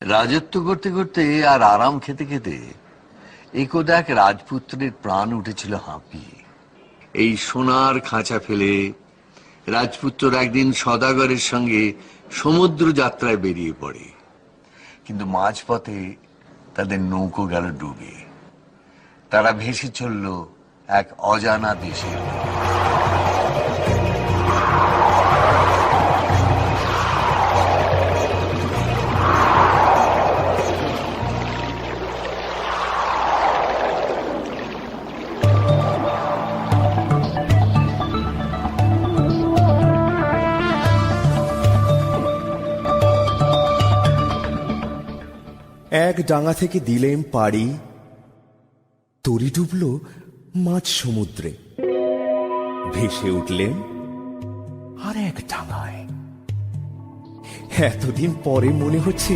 রাজত্ব করতে করতে আর আরাম খেতে খেতে একদা এক রাজপুত্রের প্রাণ উঠেছিল হাঁপিয়ে। এই সোনার খাঁচা ফেলে রাজপুত্র একদিন সদাগরের সঙ্গে সমুদ্র যাত্রায় বেরিয়ে পড়ে, কিন্তু মাঝপথে তাদের নৌকো গেল ডুবে। তারা ভেসে চলল এক অজানা দেশের। এক ডাঙা থেকে দিলেম পাড়ি, তরি ডুবল মাঝ সমুদ্রে। ভেসে উঠলেন আর এক ডাঙায়। এতদিন পরে মনে হচ্ছে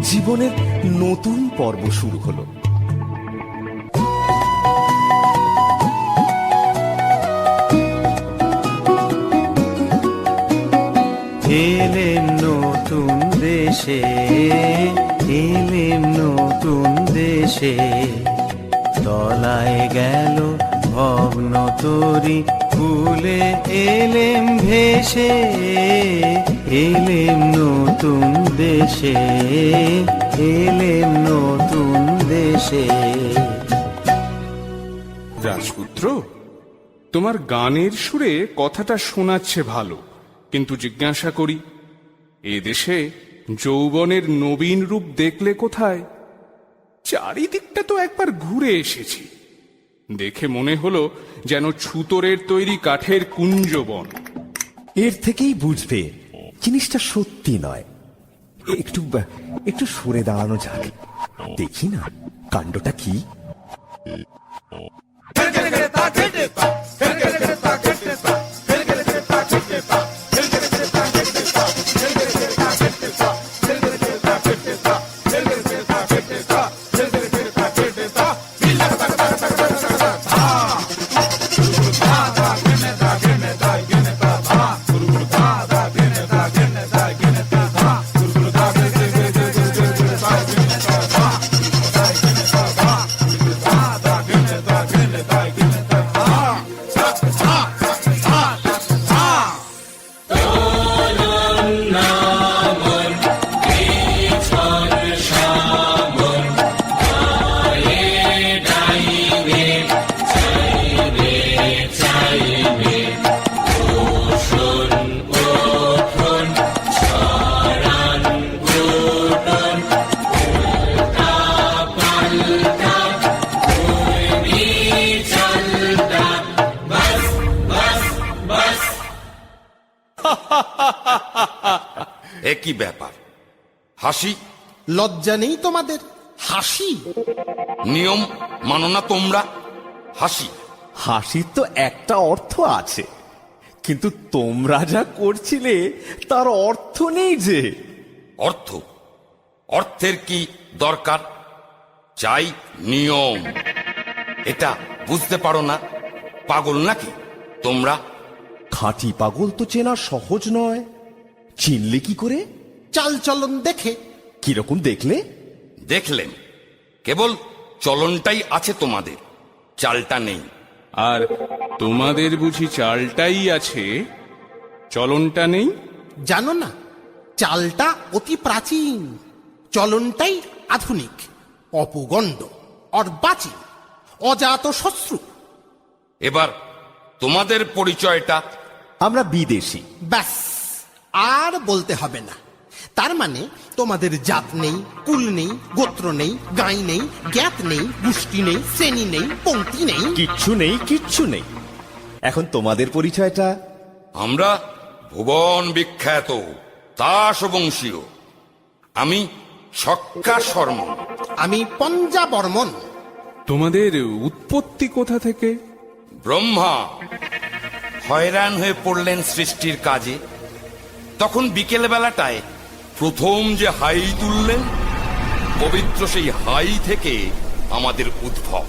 জীবনের নতুন পর্ব শুরু হলো। এলেম নতুন দেশে, এলেম নতুন দেশে, তলায় গেল ভগ্ন তরি ফুলে এলেম ভেসে, এলেম নতুন দেশে, এলেম নতুন দেশে। রাজপুত্র, তোমার গানের সুরে কথাটা শোনাচ্ছে ভালো, কিন্তু জিজ্ঞাসা করি, এ দেশে যৌবনের নবীন রূপ দেখলে কোথায়? চারিদিকটা তো একবার ঘুরে এসেছি, দেখে মনে হলো যেন ছুতোরের তৈরি কাঠের কুঞ্জবন। এর থেকেই বুঝবে জিনিসটা সত্যি নয়। একটু একটু সরে দাঁড়ানো যাক, দেখি না কাণ্ডটা কি। একই ব্যাপার, হাসি? লজ্জা নেই তোমাদের? হাসি? নিয়ম মানো না তোমরা? হাসি? হাসির তো একটা অর্থ আছে, কিন্তু তোমরা যা করছিলে তার অর্থ নেই যে। অর্থ? অর্থের কি দরকার? চাই নিয়ম। এটা বুঝতে পারো না? পাগল নাকি তোমরা? খাঁটি পাগল তো চেনা সহজ নয়। চিনলে কি করে? চাল চলন দেখে। কিরকম দেখলে? দেখলেন, কেবল চলনটাই আছে তোমাদের, চালটা নেই। আর তোমাদের বুঝি চালটাই আছে, চলনটা নেই? জানো না, চালটা অতি প্রাচীন, চলনটাই আধুনিক, অপগণ্ড, অর্বাচীন, অজাত শত্রু। এবার তোমাদের পরিচয়টা? আমরা বিদেশি। ব্যাস, আর বলতে হবে না। তার মানে তোমাদের জাত নেই, কুল নেই, গোত্র নেই, গাঁই নেই, জ্ঞাত নেই, গোষ্ঠী নেই, শ্রেণী নেই, পংক্তি নেই, কিচ্ছু নেই, কিচ্ছু নেই। এখন তোমাদের পরিচয়টা? আমরা ভুবন বিখ্যাত দাস বংশীয়। আমি ছক্কা শর্মা। আমি পঞ্জা বর্মন। তোমাদের উৎপত্তি কোথা থেকে? ব্রহ্মা হয়রান হয়ে পড়লেন সৃষ্টির কাজে, তখন বিকেল বেলাটায় প্রথম যে হাই তুললেন, পবিত্র সেই হাই থেকে আমাদের উদ্ভব।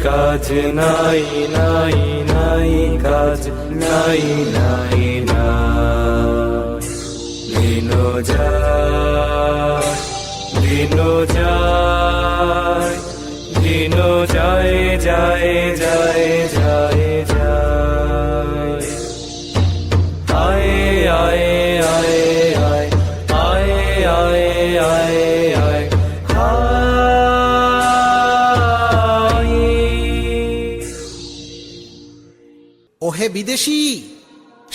কাজ নাই নাই নাই কাজ নাই নাই নাই দিন যায় দিন যায় দিন যায় যায় যায় যায় যায় আয়ে আয়ে আয়ে আয়ে আয়ে আয়ে আয়ে আয়ে ওহে বিদেশি,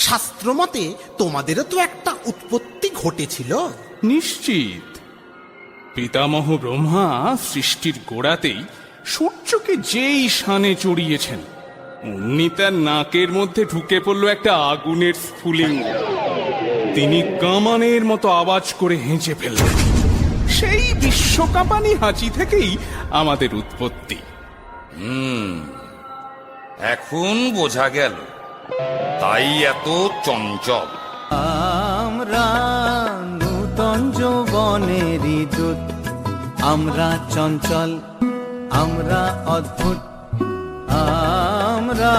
শাস্ত্রমতে তোমাদেরও তো একটা উৎপত্তি ঘটেছিল। নিশ্চিত পিতামহ ব্রহ্মা সৃষ্টির গোড়াতেই সূর্যকে যেই শানে চড়িয়েছেন অমনি তার নাকের মধ্যে ঢুকে পড়ল একটা আগুনের স্ফুলিঙ্গ। তিনি কামানের মতো আওয়াজ করে হেঁচে ফেললেন। সেই বিশ্বকাপানি হাঁচি থেকেই আমাদের উৎপত্তি। এখন বোঝা গেল তাই এত চঞ্চল। আমরা নূতন যৌবনেরই দূত, আমরা চঞ্চল, আমরা অদ্ভুত, আমরা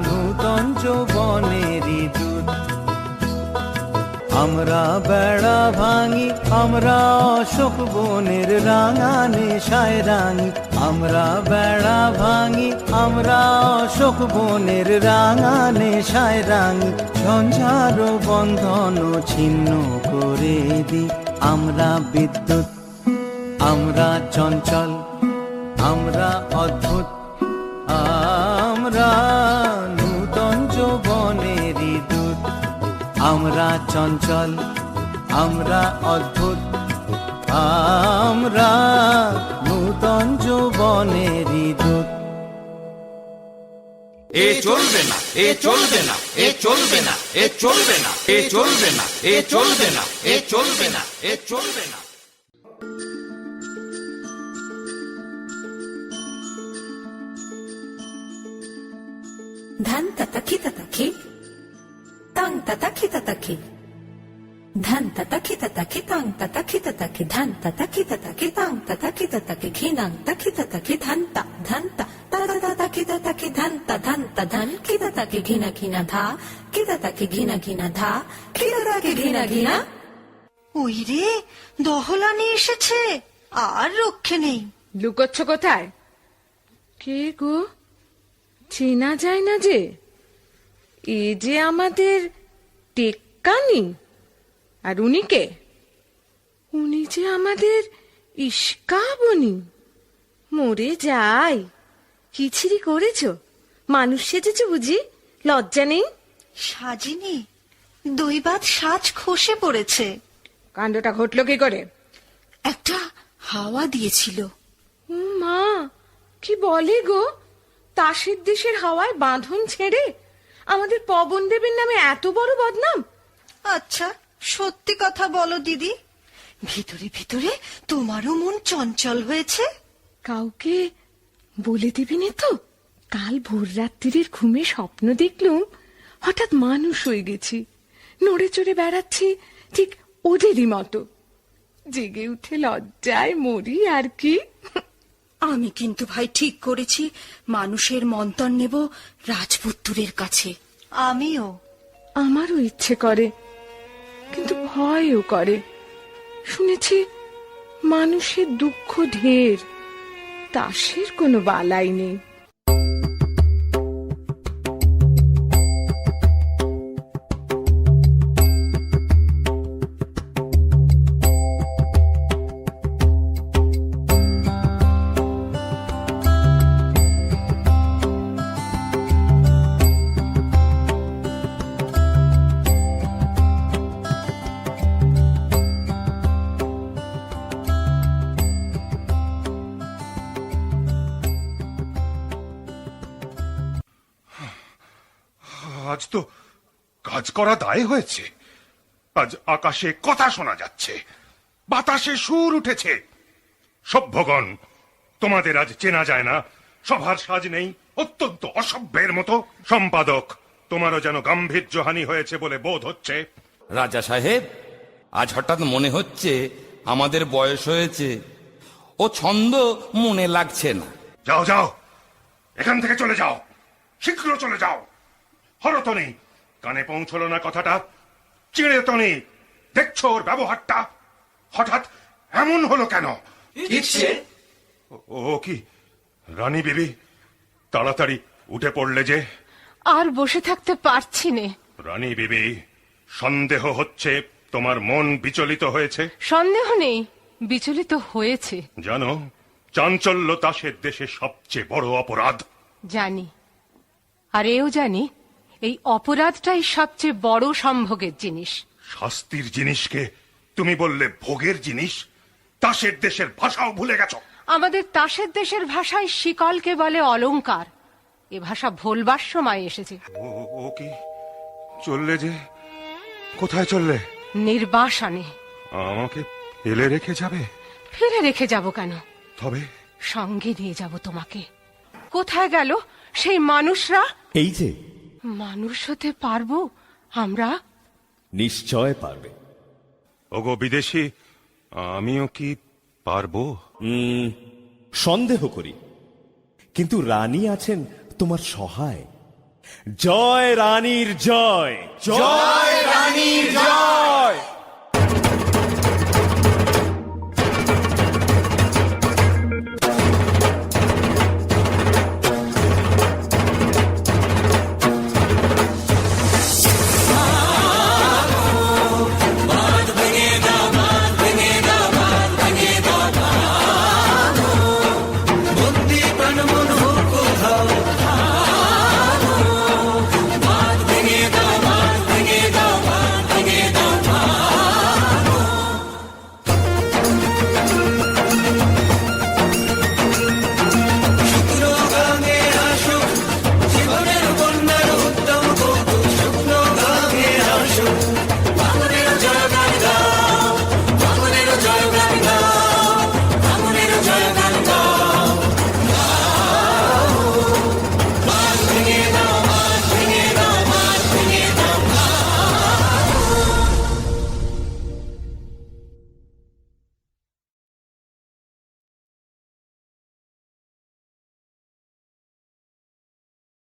নূতন যৌবনেরই দূত। আমরা বেড়া ভাঙি, আমরা অশোক বনের রাঙা নেশায় রাঙি। আমরা বেড়া ভাঙি, আমরা অশোক বনের রাঙা নেশায় রাঙি। ঝঞ্ঝার বন্ধন ছিন্ন করে দি, আমরা বিদ্যুৎ, আমরা চঞ্চল, আমরা অদ্ভুত, আমরা নূতন যৌবনেরই দূত। আমরা চঞ্চল, আমরা অদ্ভুত, আমরা নূতন যৌবনেরই দূত। এ চলবে না, এ চলবে না, এ চলবে না, এ চলবে না, এ চলবে না, এ চলবে না, এ চলবে না, এ চলবে না। ধান তাতাখি তাতাখি তাং তাতাখি তাতাখি ধান তাতাখি তাতাখি তাং তাতাখি তাতাখি ধান তাতাখি তাতাখি তাং তাতাখি তাতাখি ঘিনাং তাখি তাতাখি ধানতা ধানতা তাতা তাতাখি তাতাখি ধানতা ধানতা ধান কি তাতাখি ঘিনা ঘিনা ধা কি তাতাখি ঘিনা ঘিনা ধা কি তাতাখি ঘিনা ঘিনা। ওই রে, দহলানি এসেছে, আর রক্ষে নেই। লুকোচ্ছ কোথায়? কে গো, চেনা যায় না যে? এ যে আমাদের টেক্কানি। আর উনি কে? উনি যে আমাদের ইস্কাবনি। মরে যাই, কি ছিরি করেছ? মানুষ সেজেছ বুঝি? লজ্জা নেই? সাজিনি, দৈবাত সাজ খসে পড়েছে। কাণ্ডটা ঘটলো কি করে? একটা হাওয়া দিয়েছিল। মা, কি বলে গো? তাসের দেশের হাওয়ায় বাঁধন ছেড়ে আমাদের পবন দেবের নামে এত বড় বদনাম? আচ্ছা, সত্যি কথা বলো দিদি, ভিতরে ভিতরে তোমারও মন চঞ্চল হয়েছে? কাউকে বলে দিবিনি তো? কাল ভোর রাত্রির ঘুমে স্বপ্ন দেখলুম হঠাৎ মানুষ হয়ে গেছি, নড়ে চড়ে বেড়াচ্ছি ঠিক ওদেরই মতো। জেগে উঠে লজ্জায় মরি আর কি। আমি কিন্তু ভাই ঠিক করেছি, মানুষের মন্তর নেব রাজপুত্রের কাছে। আমিও। আমারও ইচ্ছে করে, কিন্তু ভয়ও করে। শুনেছি মানুষের দুঃখ ঢের, তাসের কোনো বালাই নেই। আজ তো কাজ করা দায় হয়েছে। আজ আকাশে কথা শোনা যাচ্ছে, বাতাসে সুর উঠেছে। সভ্যগণ, তোমাদের আজ চেনা যায় না, সভার সাজ নেই, অত্যন্ত অসভ্যের মতো। সম্পাদক, তোমারও যেন গাম্ভীর্যহানি হয়েছে বলে বোধ হচ্ছে। রাজা সাহেব, আজ হঠাৎ মনে হচ্ছে আমাদের বয়স হয়েছে ও ছন্দ মনে লাগছে না। যাও যাও, এখান থেকে চলে যাও, শীঘ্র চলে যাও। হরতনি, কানে পৌঁছলো না কথাটা? চিড়েতনি, দেখছো ওর ব্যবহারটা? হঠাৎ এমন হলো কেন? ও কি রানী বিবি, তাড়াতাড়ি উঠে পড়লে যে? আর বসে থাকতে পারছি নে। রানী বিবি, সন্দেহ হচ্ছে তোমার মন বিচলিত হয়েছে। সন্দেহ নেই, বিচলিত হয়েছে। জানো, চাঞ্চল্য দাসের দেশে সবচেয়ে বড় অপরাধ। জানি, আর এও জানি এই অপরাধটাই সবচেয়ে বড় সম্ভোগের জিনিস। শাস্তির জিনিসকে তুমি বললে ভোগের জিনিস? দাসের দেশের ভাষাও ভুলে গেছো? আমাদের তাসের দেশের ভাষায় শিকলকে বলে অলংকার। এ ভাষা ভোলবার সময় এসেছে। ও কি চললে যে? কোথায় চললে? নির্বাসনে। আমাকে ফেলে রেখে যাবে? ফিরে রেখে যাব কেন? তবে সঙ্গে নিয়ে যাব তোমাকে। কোথায় গেল সেই মানুষরা? এই যে, মানুষ হতে পারবো আমরা? নিশ্চয় পারবে। ওগো বিদেশি, আমিও কি পারবো? সন্দেহ করি, কিন্তু রানী আছেন তোমার সহায়। জয় রানীর জয়, জয় রানীর জয়।